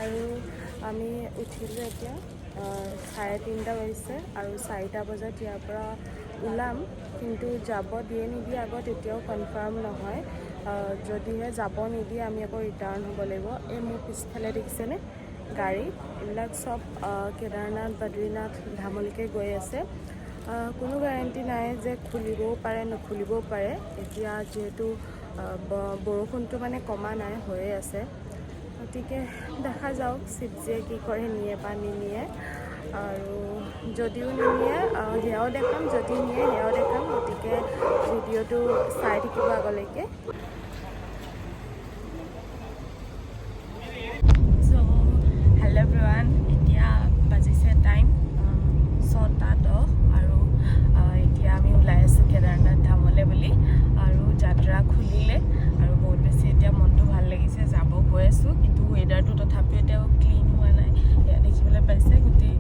আৰু আমি উঠিলোঁ এতিয়া 3:30 বাজিছে আৰু 4টা বজাত ইয়াৰ পৰা ওলাম, কিন্তু যাব দিয়ে নিদিয়ে আগত এতিয়াও কনফাৰ্ম নহয়। যদিহে যাব নিদিয়ে আমি আকৌ ৰিটাৰ্ণ হ'ব লাগিব। এই মোৰ পিছফালে দেখিছেনে গাড়ী, এইবিলাক চব কেদাৰনাথ বদ্ৰীনাথ ধামলৈকে গৈ আছে। কোনো গেৰাণ্টি নাই যে খুলিবও পাৰে নুখুলিবও পাৰে। এতিয়া যিহেতু বৰষুণটো মানে কমা নাই, হৈয়ে আছে, গতিকে দেখা যাওক শিৱজীয়ে কি কৰে, নিয়ে বা নিনিয়ে। আৰু যদিও নিনিয়ে সেয়াও দেখাম, যদি নিয়ে সেয়াও দেখাম। গতিকে ভিডিঅ'টো চাই থাকিব আগলৈকে। হেল্ল' এভৰিৱান, এতিয়া বাজিছে টাইম 6:10 আৰু এতিয়া আমি ওলাই আছোঁ কেদাৰনাথ ধামলৈ বুলি। আৰু যাত্ৰা খুলিলে আৰু বহুত বেছি এতিয়া মনটো ভাল লাগিছে, যাব গৈ আছোঁ। কিন্তু ৱেডাৰটো তথাপিও এতিয়াও ক্লিন হোৱা নাই। এয়া দেখিবলৈ পাইছে গোটেই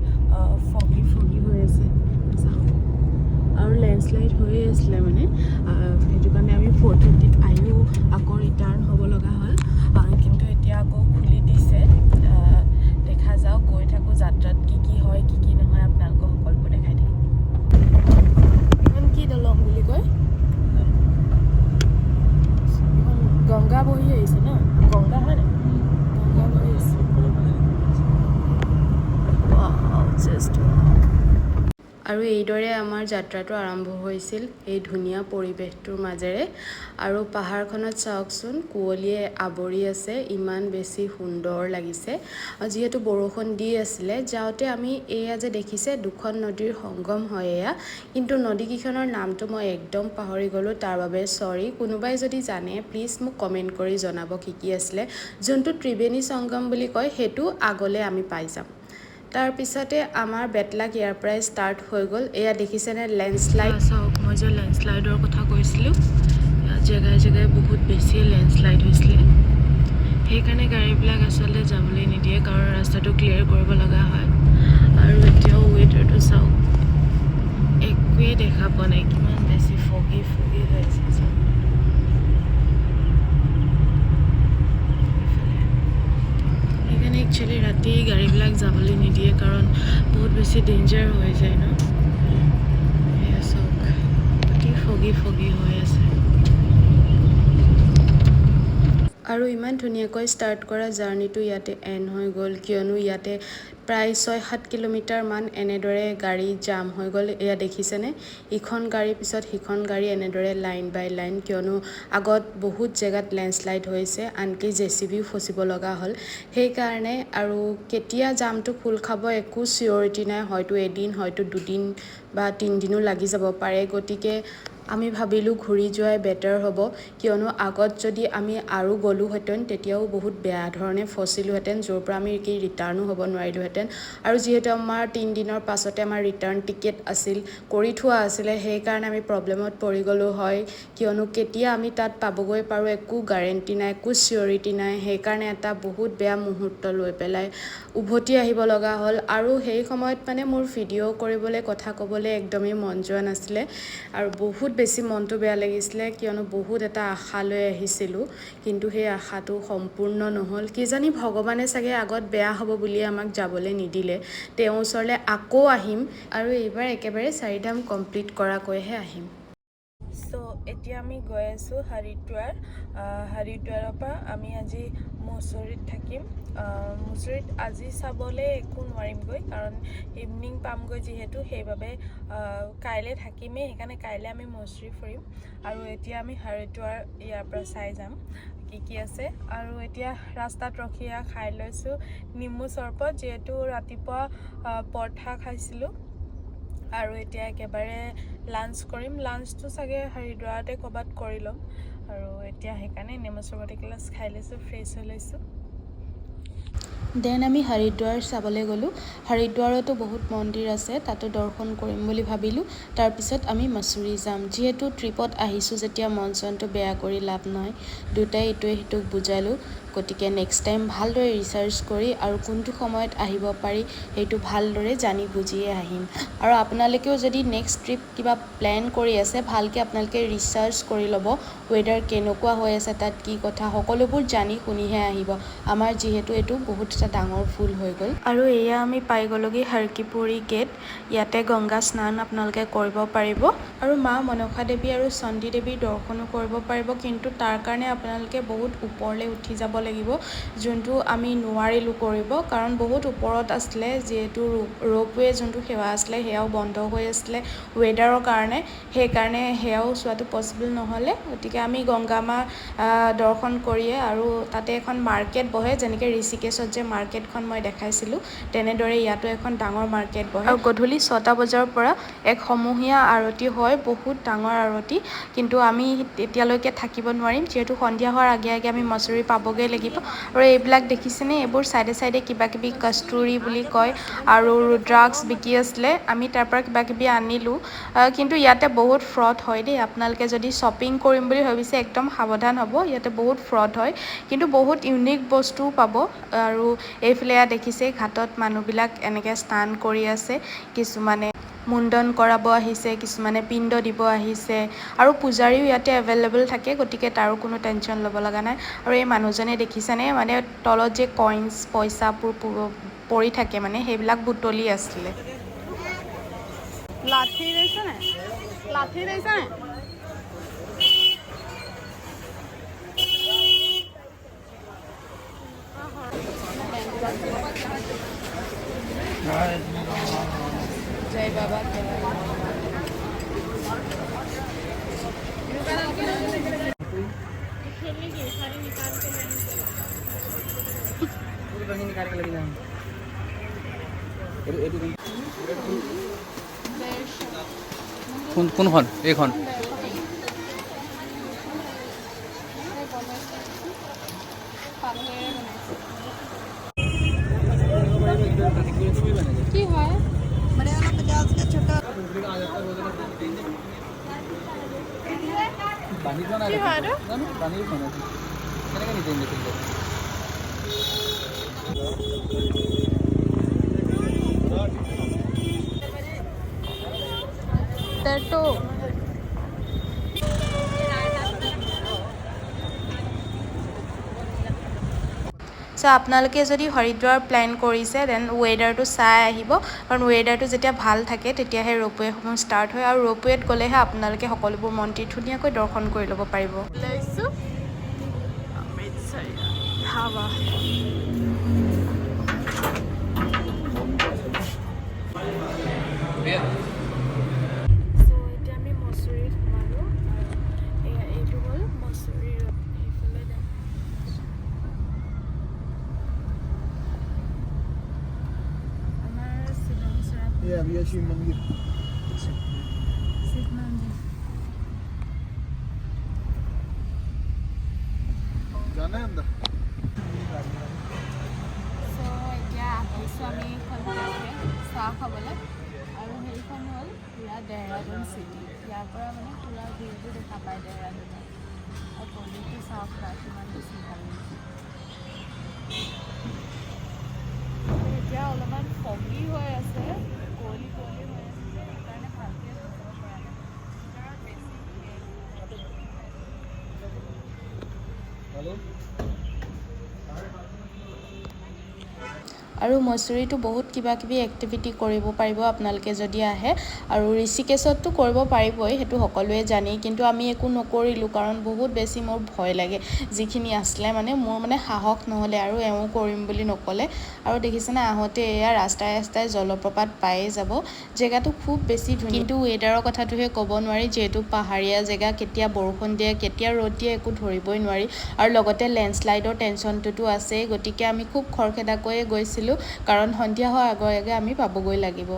ফগি হৈ আছে আৰু লেণ্ডশ্লাইড হৈয়ে আছিলে মানে। সেইটো কাৰণে আমি 4:30 আহিও আকৌ ৰিটাৰ্ণ হ'ব লগা হ'ল। কিন্তু এতিয়া আকৌ খুলি দিছে। দেখা যাওক, গৈ থাকোঁ, যাত্ৰাত কি হয় কি নহয় আপোনালোকক সকলোবোৰ দেখাই দিম। এখন কি দলং বুলি কয়? এখন গংগা বহি আহিছে ন? গংগা হয় নাই? গংগা বহি আহিছে। আৰু এইদৰে আমাৰ যাত্ৰাটো আৰম্ভ হৈছিল, এই ধুনীয়া পৰিৱেশটোৰ মাজেৰে। আৰু পাহাৰখনত চাওকচোন, কুঁৱলীয়ে আৱৰি আছে, ইমান বেছি সুন্দৰ লাগিছে। যিহেতু বৰষুণ দি আছিলে, যাওঁতে আমি এয়া যে দেখিছে দুখন নদীৰ সংগম হয় এয়া, কিন্তু নদীকেইখনৰ নামটো মই একদম পাহৰি গ'লোঁ, তাৰ বাবে চৰি। কোনোবাই যদি জানে প্লিজ মোক কমেণ্ট কৰি জনাব কি আছিলে। যোনটো ত্ৰিবেণী সংগম বুলি কয় সেইটো আগলৈ আমি পাই যাম। তাৰপিছতে আমাৰ বেটলাক ইয়াৰ পৰাই ষ্টাৰ্ট হৈ গ'ল। এয়া দেখিছেনে লেণ্ডশ্লাইড? চাওক, মই যে লেণ্ডশ্লাইডৰ কথা কৈছিলোঁ, জেগাই জেগাই বহুত বেছি লেণ্ডশ্লাইড হৈছিলে। সেইকাৰণে গাড়ীবিলাক আচলতে যাবলৈ নিদিয়ে, কাৰণ ৰাস্তাটো ক্লিয়াৰ কৰিব লগা হয়। আৰু এতিয়াও ৱেডাৰটো চাওক, একোৱেই দেখা পোৱা নাই, কিমান বেছি ফগি হৈ আছে। সেইকাৰণে একচুৱেলি ৰাতি গাড়ীবিলাক যাবলৈ নিদিয়ে, কাৰণ বহুত বেছি ডেঞ্জাৰ হৈ যায় ন। এয়া চাওক, অতি ফগি হৈ আছে। আৰু ইমান ধুনীয়াকৈ ষ্টাৰ্ট কৰা জাৰ্ণিটো ইয়াতে এণ্ড হৈ গ'ল, কিয়নো ইয়াতে প্ৰায় 6-7 কিলোমিটাৰমান এনেদৰে গাড়ী জাম হৈ গ'ল। এয়া দেখিছেনে, ইখন গাড়ীৰ পিছত সিখন গাড়ী এনেদৰে লাইন বাই লাইন, কিয়নো আগত বহুত জেগাত লেণ্ডশ্লাইড হৈছে, আনকি JCBও ফচিব লগা হ'ল। সেইকাৰণে আৰু কেতিয়া জামটো খোল খাব একো চিয়ৰিটি নাই, হয়তো এদিন, হয়তো 2 দিন বা 3 দিনো লাগি যাব পাৰে। গতিকে আমি ভাবিলোঁ ঘূৰি যোৱাই বেটাৰ হ'ব, কিয়নো আগত যদি আমি আৰু গ'লোহেঁতেন তেতিয়াও বহুত বেয়া ধৰণে ফচিলোহেঁতেন, য'ৰ পৰা আমি ৰিটাৰ্ণো হ'ব নোৱাৰিলোহেঁতেন। আৰু যিহেতু আমাৰ 3 দিনৰ পাছতে আমাৰ ৰিটাৰ্ণ টিকেট কৰি থোৱা আছিলে, সেইকাৰণে আমি প্ৰব্লেমত পৰি গ'লোঁ হয়, কিয়নো কেতিয়া আমি তাত পাবগৈ পাৰোঁ একো গেৰাণ্টি নাই, একো চিয়ৰিটি নাই। সেইকাৰণে এটা বহুত বেয়া মুহূৰ্ত লৈ পেলাই উভতি আহিব লগা হ'ল। আৰু সেই সময়ত মানে মোৰ ভিডিঅ' কৰিবলৈ, কথা ক'বলৈ একদমেই মন যোৱা নাছিলে, আৰু বহুত বেছি মনটো বেয়া লাগিছিলে, কিয়নো বহুত এটা আশা লৈ আহিছিলোঁ, কিন্তু সেই আশাটো সম্পূৰ্ণ নহ'ল। কিজানি ভগৱানে চাগে আগত বেয়া হ'ব বুলিয়ে আমাক যাবলৈ নিদিলে। তেওঁৰ ওচৰলৈ আকৌ আহিম, আৰু এইবাৰ একেবাৰে 4 ধাম কমপ্লিট কৰাকৈহে আহিম। এতিয়া আমি গৈ আছোঁ হৰিদ্বাৰৰ পৰা আমি আজি মুছৰিত থাকিম। মুছৰিত আজি চাবলৈ একো নোৱাৰিমগৈ, কাৰণ ইভিনিং পামগৈ যিহেতু, সেইবাবে কাইলৈ থাকিমেই। সেইকাৰণে কাইলৈ আমি মুছৰি ফুৰিম, আৰু এতিয়া আমি হৰিদ্বাৰ ইয়াৰ পৰা চাই যাম কি আছে। আৰু এতিয়া ৰাস্তাত ৰখি খাই লৈছোঁ নেমু চৰবত, যিহেতু ৰাতিপুৱা পৰঠা খাইছিলোঁ। আৰু এতিয়া একেবাৰে লাঞ্চ কৰিম। লাঞ্চটো চাগে হৰিদ্বাৰতে ক'ৰবাত কৰি ল'ম, আৰু এতিয়া সেইকাৰণে নেমু চৰবত এগিলাচ খাই লৈছোঁ, ফ্ৰেছ হৈ লৈছোঁ। দেন আমি হৰিদ্বাৰ চাবলৈ গ'লোঁ। হৰিদ্বাৰতো বহুত মন্দিৰ আছে, তাতো দৰ্শন কৰিম বুলি ভাবিলোঁ। তাৰপিছত আমি মছুৰী যাম। যিহেতু ট্ৰিপত আহিছোঁ যেতিয়া, মন চনটো বেয়া কৰি লাভ নহয়, দুটাই ইটোৱে সিটোক বুজালোঁ। গতিকে নেক্সট টাইম ভালদৰে ৰিচাৰ্চ কৰি আৰু কোনটো সময়ত আহিব পাৰি সেইটো ভালদৰে জানি বুজিয়ে আহিম। আৰু আপোনালোকেও যদি নেক্সট ট্ৰিপ কিবা প্লেন কৰি আছে, ভালকৈ আপোনালোকে ৰিচাৰ্চ কৰি ল'ব, ৱেডাৰ কেনেকুৱা হৈ আছে, তাত কি কথা, সকলোবোৰ জানি শুনিহে আহিব। আমাৰ যিহেতু এইটো বহুত এটা ডাঙৰ ফুল হৈ গ'ল। আৰু এয়া আমি পাই গ'লোগৈ হৰকিপুৰী গেট। ইয়াতে গংগা স্নান আপোনালোকে কৰিব পাৰিব আৰু মা মনসা দেৱী আৰু চণ্ডী দেৱীৰ দৰ্শনো কৰিব পাৰিব, কিন্তু তাৰ কাৰণে আপোনালোকে বহুত ওপৰলৈ উঠি যাব লাগিব, যোনটো আমি নোৱাৰিলোঁ কৰিব, কাৰণ বহুত ওপৰত আছিলে, যিহেতু ৰ'পৱে যোনটো সেৱা আছিলে সেয়াও বন্ধ হৈ আছিলে ৱেডাৰৰ কাৰণে, সেইকাৰণে সেয়াও চোৱাটো পচিবল নহ'লে। গতিকে আমি গংগা মা দৰ্শন কৰিয়ে আৰু তাতে এখন মাৰ্কেট বহে, যেনেকৈ ঋষিকেশত যে মাৰ্কেটখন মই দেখাইছিলোঁ তেনেদৰে ইয়াতো এখন ডাঙৰ মাৰ্কেট বহে। আৰু গধূলি 6টা বজাৰ পৰা এক সমূহীয়া আৰতি হয়, বহুত ডাঙৰ আৰতি, কিন্তু আমি এতিয়ালৈকে থাকিব নোৱাৰিম, যিহেতু সন্ধিয়া হোৱাৰ আগে আগে আমি মছুৰী পাবগৈ লাগিব। আৰু এইবিলাক দেখিছেনে, এইবোৰ চাইডে চাইডে কিবা কিবি কস্তুৰী বুলি কয় আৰু ড্ৰাগছ বিকি আছিলে, আমি তাৰ পৰা কিবা কিবি আনিলোঁ, কিন্তু ইয়াতে বহুত ফ্ৰড হয় দেই। আপোনালোকে যদি শ্বপিং কৰিম বুলি ভাবিছে একদম সাৱধান হ'ব, ইয়াতে বহুত ফ্ৰড হয়, কিন্তু বহুত ইউনিক বস্তুও পাব। আৰু এইফালে দেখিছে ঘাটত মানুহবিলাক এনেকৈ স্নান কৰি আছে, কিছুমানে মুণ্ডন কৰাব আহিছে, কিছুমানে পিণ্ড দিব আহিছে, আৰু পূজাৰীও ইয়াতে এভেইলেবল থাকে, গতিকে তাৰো কোনো টেনশ্যন ল'ব লগা নাই। আৰু এই মানুহজনে দেখিছেনে, মানে তলত যে কইনছ পইচাবোৰ পৰি থাকে, মানে সেইবিলাক বুটলি আছিলে। লাঠি লৈছে নাই? লাঠি লৈছে নাই? जय बाबा কোনখন এইখন কি হয় বান্ধি যোৱা নাই জানো, বান্ধি যোৱা নাই কেনেকৈ নিজে নিজে তেটো চ' আপোনালোকে যদি হৰিদ্বাৰ প্লেন কৰিছে দেন ৱেডাৰটো চাই আহিব, কাৰণ ৱেডাৰটো যেতিয়া ভাল থাকে তেতিয়াহে ৰ'পৱে'সমূহ ষ্টাৰ্ট হয়, আৰু ৰ'পৱে'ত গ'লেহে আপোনালোকে সকলোবোৰ মন্দিৰ ধুনীয়াকৈ দৰ্শন কৰি ল'ব পাৰিব। এতিয়া আমি মছুৰীত সোমালোঁ, আৰু এইটো হ'ল মছুৰী ৰোড, সেইফালে আমাৰ শ্বিলং ये अभी है शिव मंदिर শিৱ মন্দিৰ। जाना है अंदर চ' এতিয়া আহিছোঁ আমি সন্ধিয়াকৈ চাহ খাবলৈ, আৰু সেইখন হ'ল পুৰা দেহৰাদুন চিটি, ইয়াৰ পৰা মানে পুৰা ভিউটো দেখা পায় দেহৰাদুনৰ, আৰু পলিটো চাওক কিমান বেছি ভাল লাগিছে। এতিয়া অলপমান ফগি হৈ আছে, কুঁৱলী কুঁৱলী হৈ আছে যে, সেইকাৰণে ভালকৈ ধৰিব পৰা নাই, ভিতৰত বেছি हेलो আৰু মছুৰীটো বহুত কিবা কিবি এক্টিভিটি কৰিব পাৰিব আপোনালোকে যদি আহে, আৰু ঋষিকেশততো কৰিব পাৰিবই, সেইটো সকলোৱে জানেই, কিন্তু আমি একো নকৰিলোঁ, কাৰণ বহুত বেছি মোৰ ভয় লাগে, যিখিনি আছিলে মানে মোৰ মানে সাহস নহ'লে, আৰু এওঁ কৰিম বুলি নক'লে। আৰু দেখিছেনে আহোঁতে এয়া ৰাস্তাই ৰাস্তাই জলপ্ৰপাত পায়ে যাব, জেগাটো খুব বেছি ধুনীয়া, কিন্তু ৱেডাৰৰ কথাটোহে ক'ব নোৱাৰি, যিহেতু পাহাৰীয়া জেগা, কেতিয়া বৰষুণ দিয়ে কেতিয়া ৰ'দ দিয়ে একো ধৰিবই নোৱাৰি, আৰু লগতে লেণ্ডশ্লাইডৰ টেনশ্যনটোতো আছেই, গতিকে আমি খুব খৰখেদাকৈয়ে গৈছিলোঁ, কাৰণ সন্ধিয়া হোৱাৰ আগে আগে আমি পাবগৈ লাগিব।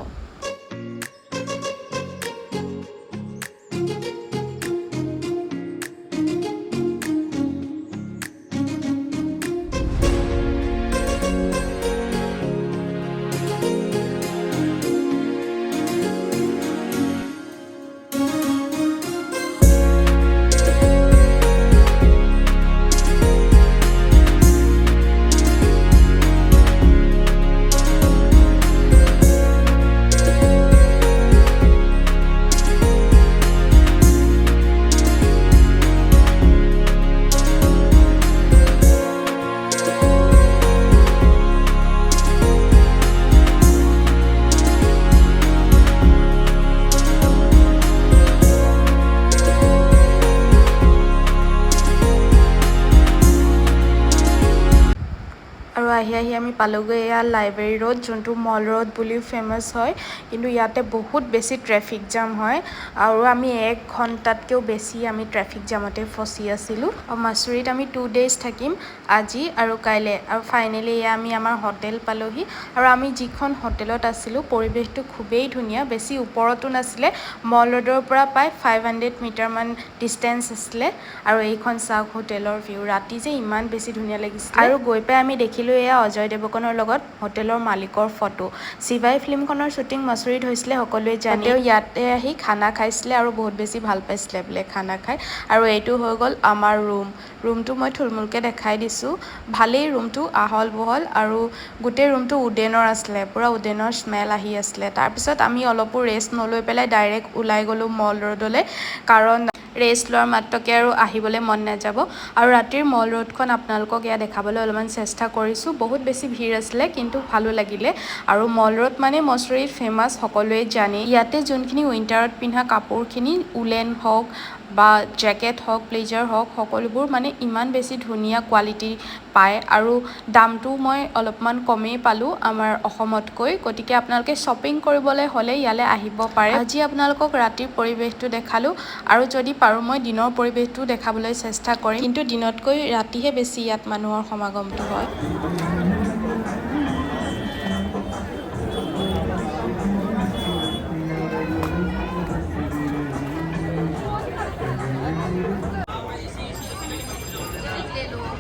আহি আমি পালোগৈ এয়া লাইব্ৰেৰী ৰোড, যোনটো মল ৰোড বুলি ফেমাছ হয়। কিন্তু ইয়াতে বহুত বেছি ট্ৰেফিক জাম হয় আৰু আমি 1 ঘণ্টাতকৈও বেছি আমি ট্ৰেফিক জামতে ফচি আছিলোঁ। মাছুৰীত আমি 2 days থাকিম, আজি আৰু কাইলৈ। আৰু ফাইনেলি এয়া আমি আমাৰ হোটেল পালোহি। আৰু আমি যিখন হোটেলত আছিলোঁ পৰিৱেশটো খুবেই ধুনীয়া, বেছি ওপৰতো নাছিলে, মল ৰোডৰ পৰা প্ৰায় 500 মিটাৰমান ডিষ্টেঞ্চ আছিলে। আৰু এইখন চাওক হোটেলৰ ভিউ, ৰাতি যে ইমান বেছি ধুনীয়া লাগিছিলে। আৰু গৈ পাই আমি দেখিলোঁ এয়া অজয় দেৱগনৰ লগত হোটেলৰ মালিকৰ ফটো। চিভাই ফিল্মখনৰ শ্বুটিং মাছুৰীত হৈছিলে, সকলোৱে জানে। তেওঁ ইয়াতে আহি খানা খাইছিলে আৰু বহুত বেছি ভাল পাইছিলে বোলে খানা খাই। আৰু এইটো হৈ গ'ল আমাৰ ৰুমটো মই থুলমূলকৈ দেখাই দিছোঁ। ভালেই ৰুমটো, আহল বহল, আৰু গোটেই ৰুমটো উডেনৰ আছিলে, পূৰা উডেনৰ স্মেল আহি আছিলে। তাৰপিছত আমি অলপো ৰেষ্ট নলৈ পেলাই ডাইৰেক্ট ওলাই গ'লোঁ মল ৰোডলৈ, কাৰণ ৰেষ্ট লোৱাৰ মাত্ৰকে আৰু আহিবলৈ মন নাযাব। আৰু ৰাতিৰ মল ৰোডখন আপোনালোকক এয়া দেখাবলৈ অলপমান চেষ্টা কৰিছোঁ। বহুত বেছি ভিৰ আছিলে, কিন্তু ভালো লাগিলে। আৰু মল ৰোড মানে মছুৰীত ফেমাছ, সকলোৱে জানে। ইয়াতে যোনখিনি উইণ্টাৰত পিন্ধা কাপোৰখিনি, উলেন হওক বা জেকেট হওক, ব্লেজাৰ হওক, সকলোবোৰ মানে ইমান বেছি ধুনীয়া কোৱালিটি পায়। আৰু দামটো মই অলপমান কমেই পালোঁ আমাৰ অসমতকৈ। গতিকে আপোনালোকে শ্বপিং কৰিবলৈ হ'লে ইয়ালৈ আহিব পাৰে। আজি আপোনালোকক ৰাতিৰ পৰিৱেশটো দেখালোঁ, আৰু যদি পাৰোঁ মই দিনৰ পৰিৱেশটো দেখাবলৈ চেষ্টা কৰিম, কিন্তু দিনতকৈ ৰাতিহে বেছি ইয়াত মানুহৰ সমাগমটো হয়।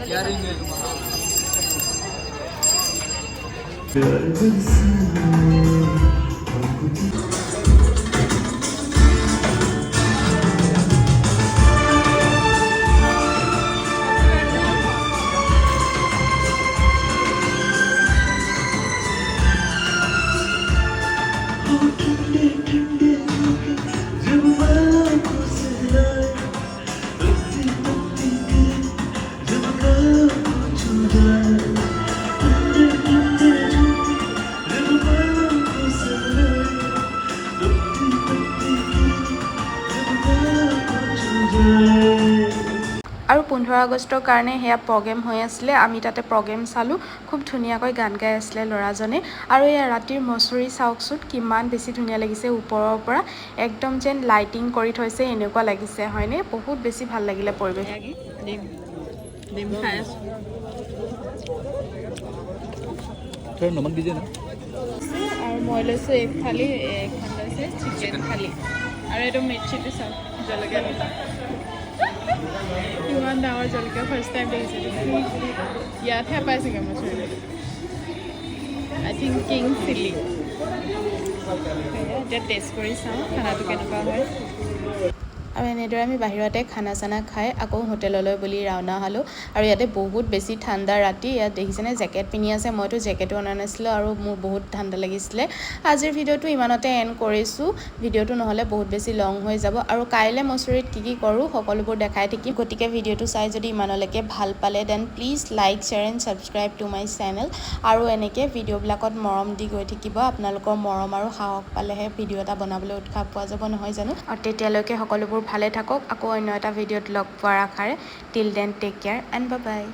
क्या रेंज है तुम्हारा? আৰু 15 আগষ্টৰ কাৰণে সেয়া প্ৰগ্ৰেম হৈ আছিলে, আমি তাতে প্ৰগ্ৰেম চালোঁ। খুব ধুনীয়াকৈ গান গাই আছিলে ল'ৰাজনে। আৰু এয়া ৰাতিৰ মছুৰী চাওকচোন, কিমান বেছি ধুনীয়া লাগিছে। ওপৰৰ পৰা একদম যেন লাইটিং কৰি থৈছে এনেকুৱা লাগিছে, হয়নে? বহুত বেছি ভাল লাগিলে পৰিৱেশ। ডিম খাই আছোঁ। থৈ নমক দিছে না? আৰু মই লৈছোঁ এক থালি, এখন লৈছে চিকেন থালি, আৰু এইটো মিৰ্চিটো চাওক, জলকীয়া লৈছে। ইমান ডাঙৰ জলকীয়া ফাৰ্ষ্ট টাইম দেখিছোঁ। ইয়াতহে পাইছেগৈ মছুৰীত। আই থিংক কিং চিলি। এতিয়া টেষ্ট কৰি চাওঁ খানাটো কেনেকুৱা হয়। আৰু এনেদৰে আমি বাহিৰতে খানা চানা খাই আকৌ হোটেললৈ বুলি ৰাওনা হ'লোঁ। আৰু ইয়াতে বহুত বেছি ঠাণ্ডা ৰাতি। ইয়াত দেখিছেনে জেকেট পিন্ধি আছে, মইতো জেকেটো অনা নাছিলোঁ আৰু মোৰ বহুত ঠাণ্ডা লাগিছিলে। আজিৰ ভিডিঅ'টো ইমানতে এণ্ড কৰিছোঁ। ভিডিঅ'টো নহ'লে বহুত বেছি লং হৈ যাব। আৰু কাইলৈ মছুৰীত কি কৰোঁ সকলোবোৰ দেখাই থাকিম। গতিকে ভিডিঅ'টো চাই যদি ইমানলৈকে ভাল পালে, then please like, share and subscribe to my channel. আৰু এনেকৈ ভিডিঅ'বিলাকত মৰম দি গৈ থাকিব। আপোনালোকৰ মৰম আৰু সাহস পালেহে ভিডিঅ' এটা বনাবলৈ উৎসাহ পোৱা যাব, নহয় জানো? আৰু তেতিয়ালৈকে সকলোবোৰ ভালে থাকক। আকৌ অন্য এটা ভিডিঅ'ত লগ পোৱাৰ আশাৰে। Till then take care and bye by.